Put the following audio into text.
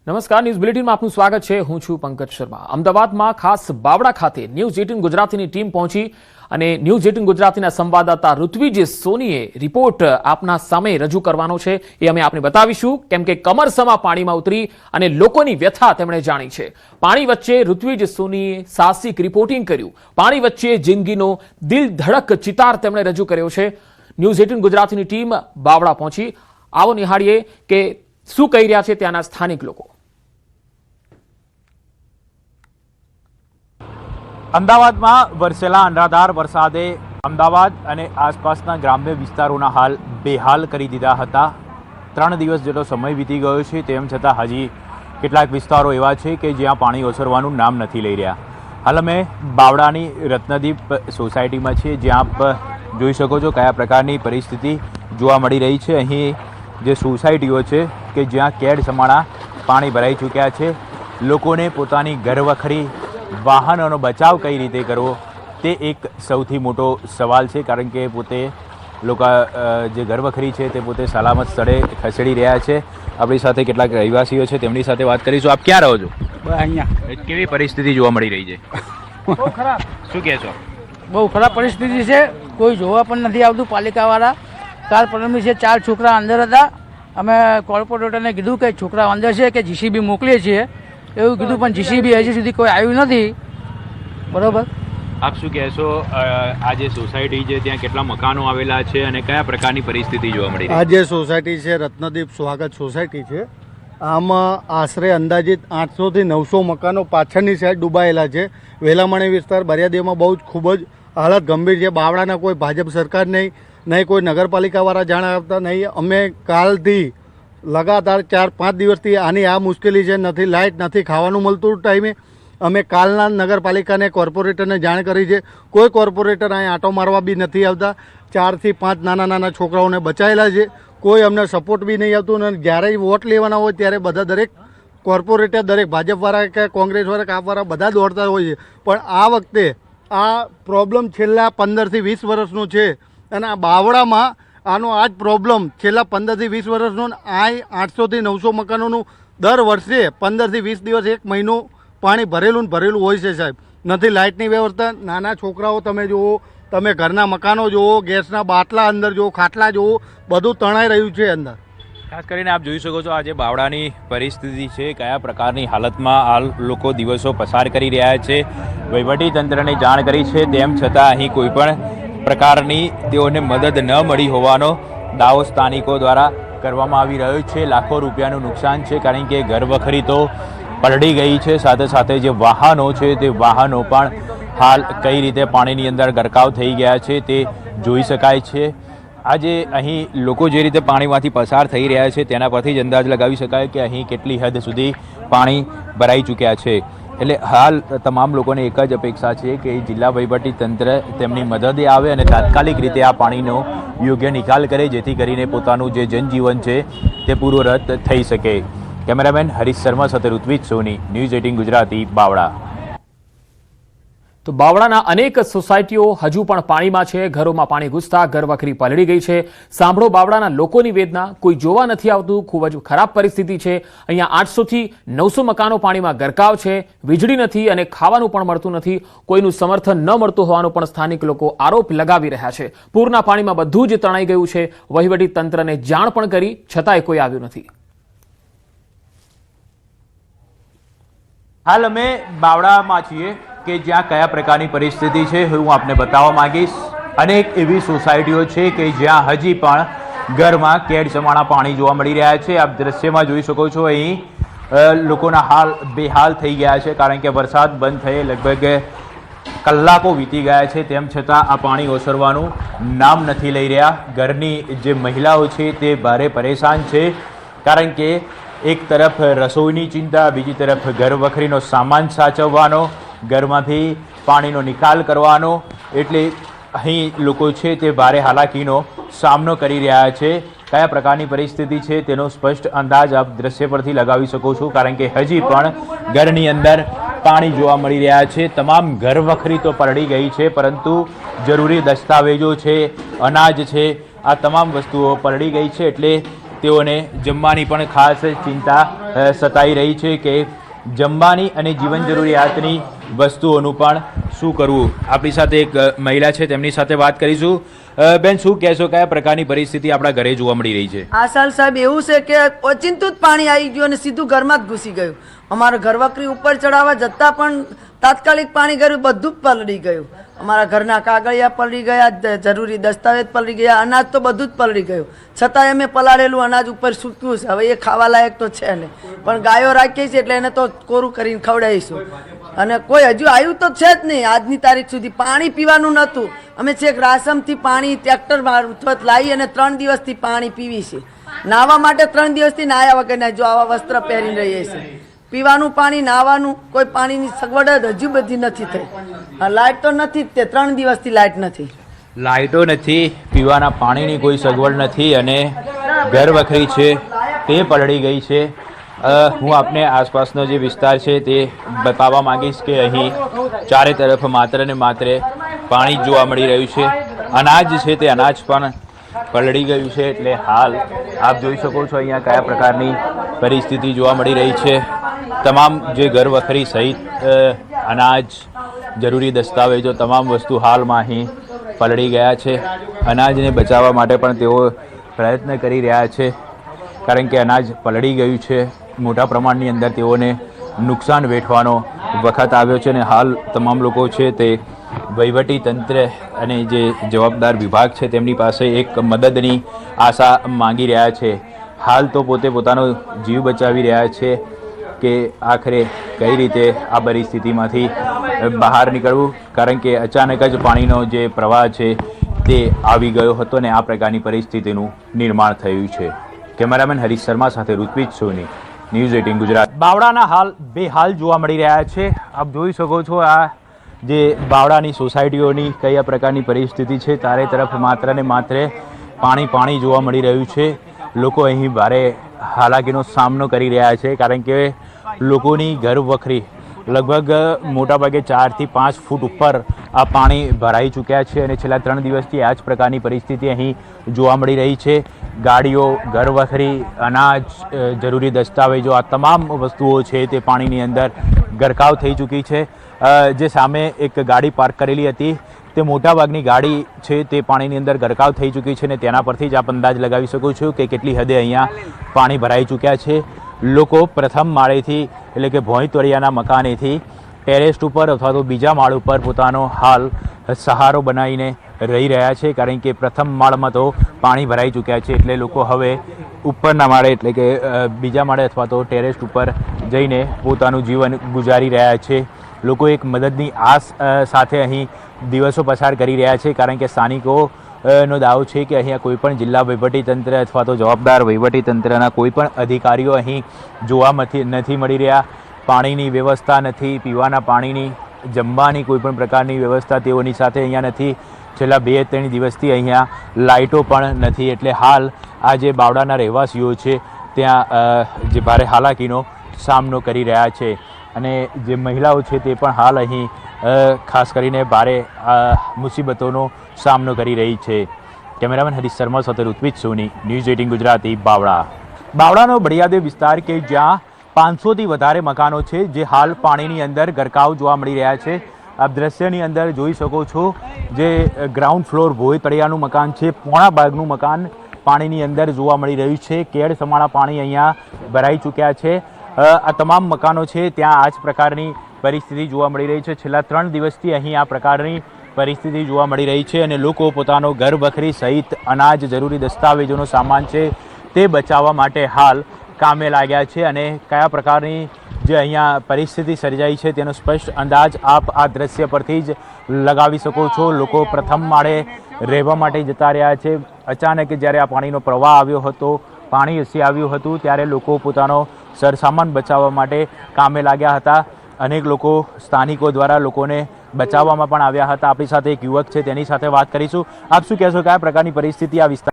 નમસ્કાર, ન્યૂઝ બુલેટિનમાં આપનું સ્વાગત છે. હું છું પંકજ શર્મા. અમદાવાદમાં ખાસ બાવળા ખાતે ન્યૂઝ 18 ગુજરાતીની ટીમ પહોંચી અને ન્યૂઝ 18 ગુજરાતીના સંવાદદાતા ઋત્વિજ સોનીએ રિપોર્ટ આપના સામે રજૂ કરવાનો છે. એ અમે આપને બતાવીશું, કેમ કે કમરસમા પાણીમાં ઉતરી અને લોકોની વ્યથા તેમણે જાણી છે. પાણી વચ્ચે ઋત્વિજ સોનીએ સાહસિક રિપોર્ટિંગ કર્યું. પાણી વચ્ચે જિંદગીનો દિલ ધડક ચિતાર તેમણે રજૂ કર્યો છે. ન્યૂઝ 18 ગુજરાતીની ટીમ બાવળા પહોંચી. આવો નિહાળીએ કે શું કહી રહ્યા છે ત્યાંના સ્થાનિક લોકો. અમદાવાદમાં વરસેલા અનરાધાર વરસાદે અમદાવાદ અને આસપાસના ગ્રામ્ય વિસ્તારોના હાલ બેહાલ કરી દીધા હતા. 3 દિવસ જેટલો સમય વીતી ગયો છે, તેમ છતાં હજી કેટલાક વિસ્તારો એવા છે કે જ્યાં પાણી ઓસરવાનું નામ નથી લઈ રહ્યા. હાલ અમે બાવળાની રત્નદીપ સોસાયટીમાં છીએ, જ્યાં આપ જોઈ શકો છો કયા પ્રકારની પરિસ્થિતિ જોવા મળી રહી છે. અહીં જે સોસાયટીઓ છે કે જ્યાં કેડ સમાણા પાણી ભરાઈ ચૂક્યા છે. લોકોને પોતાની ઘરવખરી વાહનોનો બચાવ કઈ રીતે કરવો તે એક સૌથી મોટો સવાલ છે, કારણ કે પોતે લોકો જે ઘરવખરી છે તે પોતે સલામત સ્થળે ખસેડી રહ્યા છે. આપણી સાથે કેટલાક રહેવાસીઓ છે, તેમની સાથે વાત કરીશું. આપ ક્યાં રહો છો? અહીંયા કેવી પરિસ્થિતિ જોવા મળી રહી છે? બહુ ખરાબ. શું કહેશો? બહુ ખરાબ પરિસ્થિતિ છે. કોઈ જોવા પણ નથી આવતું પાલિકાવાળા. કાલ પરમની છે 4 છોકરા અંદર હતા. અમે કોર્પોરેટરને કીધું કે છોકરા અંદર છે કે જીસીબી મોકલીએ છીએ એવું કીધું, પણ જીસીબી હજી સુધી કોઈ આવ્યું નથી. બરોબર. આપ શું કહેશો? આ જે સોસાયટી છે ત્યાં કેટલા મકાનો આવેલા છે અને કયા પ્રકારની પરિસ્થિતિ જોવા મળી રહી છે? આ જે સોસાયટી છે રત્નદીપ સ્વાગત સોસાયટી છે. આમાં આશરે અંદાજિત 800 થી 900 મકાનો પાછળની સાઈડ ડૂબાયેલા છે. વેલામણી વિસ્તાર બરિયાદેવમાં બહુ જ ખૂબ જ હાલત ગંભીર છે. બાવળાના કોઈ ભાજપ સરકાર નહીં કોઈ નગરપાલિકાવાળા જાણ આપતા નહીં. અમે કાલથી લગાતાર 4-5 દિવસથી આની આ મુશ્કેલી છે. નથી લાઇટ, નથી ખાવાનું મળતું ટાઈમે. અમે કાલના નગરપાલિકાને કોર્પોરેટરને જાણ કરી છે. કોઈ કોર્પોરેટર અહીં આંટો મારવા બી નથી આવતા. 4 થી 5 નાના છોકરાઓને બચાયેલા છે. કોઈ અમને સપોર્ટ બી નહીં આવતું. અને જ્યારે વોટ લેવાના હોય ત્યારે બધા દરેક કોર્પોરેટર, દરેક ભાજપવાળા કે કોંગ્રેસવાળા કે આપવાળા બધા દોડતા હોય છે. પણ આ વખતે આ પ્રોબ્લેમ છેલ્લા 15 થી 20 વર્ષનો છે. અને આ બાવળામાં આનો આ જ પ્રોબ્લેમ છેલ્લા 15 થી 20 વર્ષનો. આ 800 થી 900 મકાનોનું દર વર્ષે 15 થી 20 દિવસ, 1 મહિનો પાણી ભરેલું હોય છે સાહેબ. નથી લાઇટની વ્યવસ્થા. નાના છોકરાઓ તમે જુઓ, તમે ઘરના મકાનો જુઓ, ગેસના બાટલા અંદર જુઓ, ખાટલા જુઓ, બધું તણાઈ રહ્યું છે અંદર. ખાસ કરીને આપ જોઈ શકો છો આજે બાવળાની પરિસ્થિતિ છે, કયા પ્રકારની હાલતમાં હાલ લોકો દિવસો પસાર કરી રહ્યા છે. વહીવટીતંત્રને જાણ કરી છે, તેમ છતાં અહીં કોઈ પણ પ્રકારની તેઓને મદદ ન મળી હોવાનો દાવો સ્થાનિકો દ્વારા કરવામાં આવી રહ્યો છે. લાખો રૂપિયાનું નુકસાન છે, કારણ કે ઘરવખરી તો પલળી ગઈ છે. સાથે સાથે જે વાહનો છે તે વાહનો પણ હાલ કઈ રીતે પાણીની અંદર ગરકાવ થઈ ગયા છે તે જોઈ શકાય છે. આજે અહીં લોકો જે રીતે પાણીમાંથી પસાર થઈ રહ્યા છે તેના પરથી જ અંદાજ લગાવી શકાય કે અહીં કેટલી હદ સુધી પાણી ભરાઈ ચૂક્યા છે. એટલે હાલ તમામ લોકોને એક જ અપેક્ષા છે કે જિલ્લા વહીવટીતંત્ર તેમની મદદે આવે અને તાત્કાલિક રીતે આ પાણીનો યોગ્ય નિકાલ કરે, જેથી કરીને પોતાનું જે જનજીવન છે તે પૂર્વરત થઈ શકે. કેમેરામેન હરીશ શર્મા સાથે ઋત્વિજ સોની, ન્યૂઝ 18 ગુજરાતી, બાવળા. તો બાવળાના અનેક સોસાયટીઓ હજુ પણ પાણીમાં છે. ઘરોમાં પાણી ઘૂસતા ઘરવખરી પલળી ગઈ છે. સાંભળો બાવળાના લોકોની વેદના. કોઈ જોવા નથી આવતું. ખૂબ જ ખરાબ પરિસ્થિતિ છે. અહીંયા 800 થી 900 મકાનો પાણીમાં ગરકાવ છે. વીજળી નથી અને ખાવાનું પણ મળતું નથી. કોઈનું સમર્થન ન મળતું હોવાનો પણ સ્થાનિક લોકો આરોપ લગાવી રહ્યા છે. પૂરના પાણીમાં બધું જ તણાઈ ગયું છે. વહીવટી તંત્રને જાણ પણ કરી, છતાંય કોઈ આવ્યું નથી. હાલ અમે બાવળામાં છીએ કે જ્યાં કયા પ્રકારની પરિસ્થિતિ છે હું આપને બતાવવા માંગીશ. અનેક એવી સોસાયટીઓ છે કે જ્યાં હજી પણ ઘરમાં કેડ સમાણા પાણી જોવા મળી રહ્યા છે. આપ દ્રશ્યમાં જોઈ શકો છો, અહીં લોકોના હાલ બેહાલ થઈ ગયા છે, કારણ કે વરસાદ બંધ થયે લગભગ કલાકો વીતી ગયા છે, તેમ છતાં આ પાણી ઓસરવાનું નામ નથી લઈ રહ્યા. ઘરની જે મહિલાઓ છે તે ભારે પરેશાન છે, કારણ કે એક તરફ રસોઈની ચિંતા, બીજી તરફ ઘરવખરીનો સામાન સાચવવાનો, ઘરમાંથી પાણીનો નિકાલ કરવાનો. એટલે અહીં લોકો છે તે ભારે હાલાકીનો સામનો કરી રહ્યા છે. કયા પ્રકારની પરિસ્થિતિ છે તેનો સ્પષ્ટ અંદાજ આપ દ્રશ્ય પરથી લગાવી શકો છો, કારણ કે હજી પણ ઘરની અંદર પાણી જોવા મળી રહ્યા છે. તમામ ઘરવખરી તો પલળી ગઈ છે, પરંતુ જરૂરી દસ્તાવેજો છે, અનાજ છે, આ તમામ વસ્તુઓ પલળી ગઈ છે. એટલે તેઓને જમવાની પણ ખાસ ચિંતા સતાઈ રહી છે કે જમવાની અને જીવન જરૂરિયાતની વસ્તુઓનું પણ શું કરવું. આપણી સાથે એક મહિલા છે, તેમની સાથે વાત કરીશું. બેન, શું કહેશો, કયા પ્રકારની પરિસ્થિતિ આપણા ઘરે જોવા મળી રહી છે? આ સાલ સાહેબ એવું છે કે ઓચિંતું જ પાણી આવી ગયું અને સીધું ઘરમાં જ ઘૂસી ગયું. અમારા ઘરવકરી ઉપર ચડાવવા જતાં પણ તાત્કાલિક પાણી ગયું, બધું જ પલળી ગયું. અમારા ઘરના કાગળિયા પલળી ગયા, જરૂરી દસ્તાવેજ પલળી ગયા, અનાજ તો બધું જ પલળી ગયું. છતાંય અમે પલાળેલું અનાજ ઉપર સૂક્યું છે. હવે એ ખાવા લાયક તો છે નહીં, પણ ગાયો રાખીએ છીએ એટલે એને તો કોરું કરીને ખવડાવીશું. અને કોઈ હજુ આવ્યું તો છે જ નહીં આજની તારીખ સુધી. પાણી પીવાનું નહોતું. અમે છેક રાસમથી પાણી ટ્રેક્ટર મારફત લાવી અને 3 દિવસથી પાણી પીવી છે. નાહવા માટે 3 દિવસથી નાહ્યા વગરના જો આવા વસ્ત્ર પહેરીને રહીએ છીએ. પીવાનું પાણી, નાહવાનું કોઈ પાણીની સગવડ જ હજુ બધી નથી થઈ. લાઇટ તો નથી જ, તે 3 દિવસથી લાઇટ નથી. લાઇટો નથી, પીવાના પાણીની કોઈ સગવડ નથી અને ઘર વખરી છે તે પલળી ગઈ છે. હું આપને આસપાસનો જે વિસ્તાર છે તે બતાવવા માંગીશ કે અહીં ચારે તરફ માત્ર ને માત્ર પાણી જ જોવા મળી રહ્યું છે. અનાજ છે તે અનાજ પણ પલળી ગયું છે. એટલે હાલ આપ જોઈ શકો છો અહીંયા કયા પ્રકારની પરિસ્થિતિ જોવા મળી રહી છે. તમામ જે ઘર વખરી સહિત અનાજ, જરૂરી દસ્તાવેજો, તમામ વસ્તુ હાલમાં અહીં પલળી ગયા છે. અનાજને બચાવવા માટે પણ તેઓ પ્રયત્ન કરી રહ્યા છે, કારણ કે અનાજ પલળી ગયું છે. મોટા પ્રમાણની અંદર તેઓને નુકસાન વેઠવાનો વખત આવ્યો છે અને હાલ તમામ લોકો છે તે વહીવટી તંત્ર અને જે જવાબદાર વિભાગ છે તેમની પાસે એક મદદની આશા માંગી રહ્યા છે. હાલ તો પોતે પોતાનો જીવ બચાવી રહ્યા છે કે આખરે કઈ રીતે આ પરિસ્થિતિમાંથી બહાર નીકળવું, કારણ કે અચાનક જ પાણીનો જે પ્રવાહ છે તે આવી ગયો હતો અને આ પ્રકારની પરિસ્થિતિનું નિર્માણ થયું છે. કેમેરામેન હરીશ શર્મા સાથે ઋત્વિજ સોની, ન્યૂઝ 18 ગુજરાત. બાવળાના હાલ બે હાલ જોવા મળી રહ્યા છે. આપ જોઈ શકો છો આ જે બાવળાની સોસાયટીઓની કયા પ્રકારની પરિસ્થિતિ છે. ચારે તરફ માત્ર ને માત્ર પાણી જોવા મળી રહ્યું છે. લોકો અહીં ભારે હાલાકીનો સામનો કરી રહ્યા છે, કારણ કે લોકોની ઘર વખરી લગભગ મોટાભાગે 4 થી 5 ફૂટ ઉપર આ પાણી ભરાઈ ચૂક્યા છે અને છેલ્લા 3 દિવસથી આ જ પ્રકારની પરિસ્થિતિ અહીં જોવા મળી રહી છે. ગાડીઓ, ઘર વખરી, અનાજ, જરૂરી દસ્તાવેજો, આ તમામ વસ્તુઓ છે તે પાણીની અંદર ગરકાવ થઈ ચૂકી છે. જે સામે એક ગાડી પાર્ક કરેલી હતી તે મોટાભાગની ગાડી છે તે પાણીની અંદર ગરકાવ થઈ ચૂકી છે અને તેના પરથી જ આપ અંદાજ લગાવી શકો છો કે કેટલી હદે અહીંયા પાણી ભરાઈ ચૂક્યા છે. લોકો પ્રથમ માળેથી એટલે કે ભોંયતળિયાના મકાનેથી ટેરેસ ઉપર અથવા તો બીજા માળ ઉપર પોતાનો હાલ સહારો બનાવીને રહી રહ્યા છે, કારણ કે પ્રથમ માળમાં તો પાણી ભરાઈ ચૂક્યા છે. એટલે લોકો હવે ઉપરના માળે એટલે કે બીજા માળે અથવા તો ટેરેસ ઉપર જઈને પોતાનું જીવન ગુજારી રહ્યા છે. લોકો એક મદદની આસ સાથે અહીં દિવસો પસાર કરી રહ્યા છે, કારણ કે સ્થાનિકો નો દાવો છે કે અહીંયા કોઈ પણ જિલ્લા વહીવટીતંત્ર અથવા તો જવાબદાર વહીવટીતંત્રના કોઈ પણ અધિકારીઓ અહીં જોવા નથી મળી રહ્યા. પાણીની વ્યવસ્થા નથી, પીવાના પાણીની, જમવાની કોઈ પણ પ્રકારની વ્યવસ્થા તેઓની સાથે અહીંયા નથી. છેલ્લા 2-3 દિવસથી અહીંયા લાઇટો પણ નથી. એટલે હાલ આ જે બાવળાના રહેવાસીઓ છે ત્યાં જે ભારે હાલાકીનો સામનો કરી રહ્યા છે અને જે મહિલાઓ છે તે પણ હાલ અહીં ખાસ કરીને ભારે મુસીબતોનો સામનો કરી રહી છે. કેમેરામેન હરીશ શર્મા સાથે ઋત્વિજ સોની, ન્યૂઝ 18 ગુજરાતી, બાવળા. બાવળાનો બળિયાદેવ વિસ્તાર કે જ્યાં 500થી વધારે મકાનો છે જે હાલ પાણીની અંદર ગરકાવ જોવા મળી રહ્યા છે. આપ દ્રશ્યની અંદર જોઈ શકો છો જે ગ્રાઉન્ડ ફ્લોર ભોંયતળિયાનું મકાન છે, પોણા ભાગનું મકાન પાણીની અંદર જોવા મળી રહ્યું છે. કેડ સમાણા પાણી અહીંયા ભરાઈ ચૂક્યા છે. આ તમામ મકાનો છે ત્યાં આ જ પ્રકારની પરિસ્થિતિ જોવા મળી રહી છે. છેલ્લા 3 દિવસથી અહીં આ પ્રકારની પરિસ્થિતિ જોવા મળી રહી છે અને લોકો પોતાનો ઘર વખરી સહિત અનાજ, જરૂરી દસ્તાવેજોનો સામાન છે તે બચાવવા માટે હાલ કામે લાગ્યા છે. અને કયા પ્રકારની જે અહીંયા પરિસ્થિતિ સર્જાઈ છે તેનો સ્પષ્ટ અંદાજ આપ આ દ્રશ્ય પરથી જ લગાવી શકો છો. લોકો પ્રથમ માળે રહેવા માટે જતા રહ્યા છે. અચાનક જ્યારે આ પાણીનો પ્રવાહ આવ્યો હતો, પાણી હસી આવ્યું હતું, ત્યારે લોકો પોતાનો સરસામાન બચાવવા માટે કામે લાગ્યા હતા. અનેક લોકો સ્થાનિકો દ્વારા લોકોને બચાવવામાં પણ આવ્યા હતા. આપણી સાથે એક યુવક છે, તેની સાથે વાત કરીશું. આપ શું કહેશો, કયા પ્રકારની પરિસ્થિતિ આ વિસ્તાર